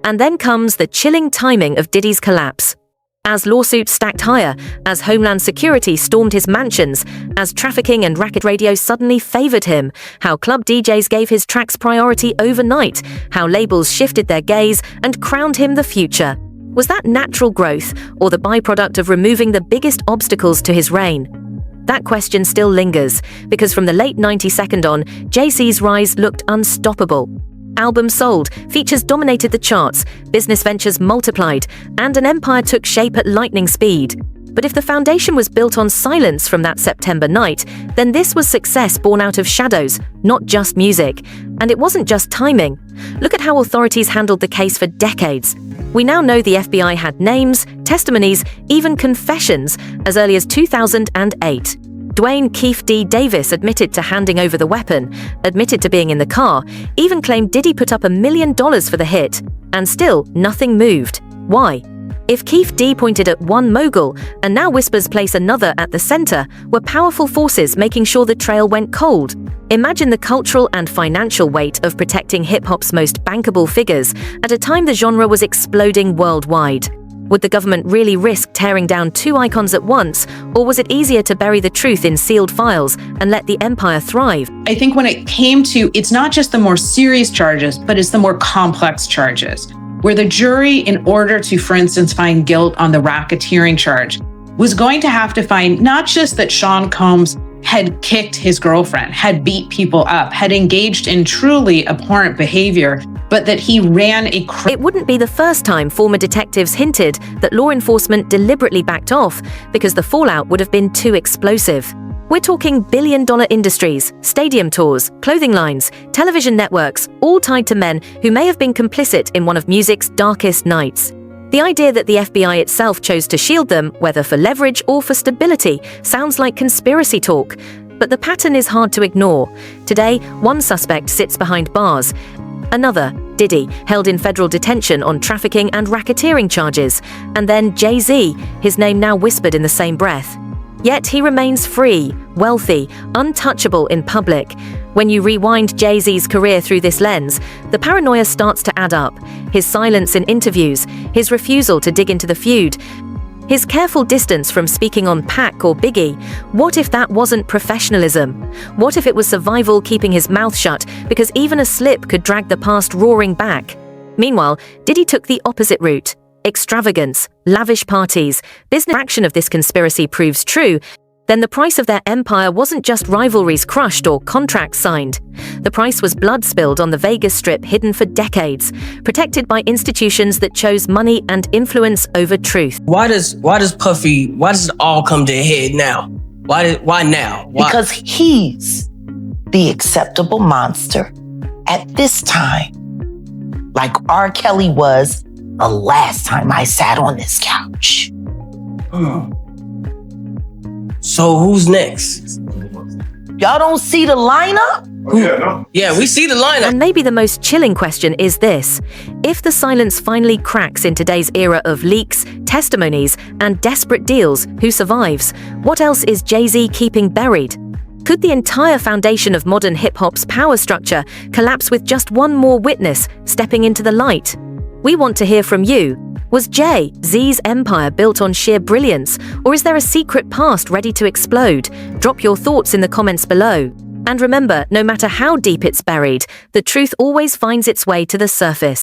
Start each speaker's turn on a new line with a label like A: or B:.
A: And then comes the chilling timing of Diddy's collapse. As lawsuits stacked higher, as Homeland Security stormed his mansions, as trafficking and racket radio suddenly favored him, how club DJs gave his tracks priority overnight, how labels shifted their gaze and crowned him the future. Was that natural growth, or the byproduct of removing the biggest obstacles to his reign? That question still lingers, because from the late 92nd on, Jay-Z's rise looked unstoppable. Albums sold, features dominated the charts, business ventures multiplied, and an empire took shape at lightning speed. But if the foundation was built on silence from that September night, then this was success born out of shadows, not just music. And it wasn't just timing. Look at how authorities handled the case for decades. We now know the FBI had names, testimonies, even confessions as early as 2008. Dwayne Keefe D. Davis admitted to handing over the weapon, admitted to being in the car, even claimed Diddy put up $1 million for the hit, and still nothing moved. Why? If Keefe D pointed at one mogul, and now whispers place another at the center, were powerful forces making sure the trail went cold. Imagine the cultural and financial weight of protecting hip-hop's most bankable figures at a time the genre was exploding worldwide. Would the government really risk tearing down two icons at once, or was it easier to bury the truth in sealed files and let the empire thrive?
B: I think when it came to, it's not just the more serious charges, but it's the more complex charges, where the jury, in order to, for instance, find guilt on the racketeering charge, was going to have to find not just that Sean Combs had kicked his girlfriend, had beat people up, had engaged in truly abhorrent behavior, but that he ran a
A: It wouldn't be the first time former detectives hinted that law enforcement deliberately backed off because the fallout would have been too explosive. We're talking billion-dollar industries, stadium tours, clothing lines, television networks, all tied to men who may have been complicit in one of music's darkest nights. The idea that the FBI itself chose to shield them, whether for leverage or for stability, sounds like conspiracy talk. But the pattern is hard to ignore. Today, one suspect sits behind bars. Another, Diddy, held in federal detention on trafficking and racketeering charges. And then Jay-Z, his name now whispered in the same breath. Yet he remains free, wealthy, untouchable in public. When you rewind Jay-Z's career through this lens, the paranoia starts to add up. His silence in interviews, his refusal to dig into the feud, his careful distance from speaking on Pac or Biggie. What if that wasn't professionalism? What if it was survival keeping his mouth shut because even a slip could drag the past roaring back? Meanwhile, Diddy took the opposite route. Extravagance, lavish parties, business fraction of this conspiracy proves true, then the price of their empire wasn't just rivalries crushed or contracts signed. The price was blood spilled on the Vegas Strip, hidden for decades, protected by institutions that chose money and influence over truth.
C: Why does it all come to a head now? Why now? Why?
D: Because he's the acceptable monster at this time, like R. Kelly was the last time I sat on this couch.
C: So who's next?
D: Y'all don't see the lineup?
C: Yeah, we see the lineup.
A: And maybe the most chilling question is this. If the silence finally cracks in today's era of leaks, testimonies, and desperate deals, who survives? What else is Jay-Z keeping buried? Could the entire foundation of modern hip-hop's power structure collapse with just one more witness stepping into the light? We want to hear from you. Was Jay-Z's empire built on sheer brilliance, or is there a secret past ready to explode? Drop your thoughts in the comments below. And remember, no matter how deep it's buried, the truth always finds its way to the surface.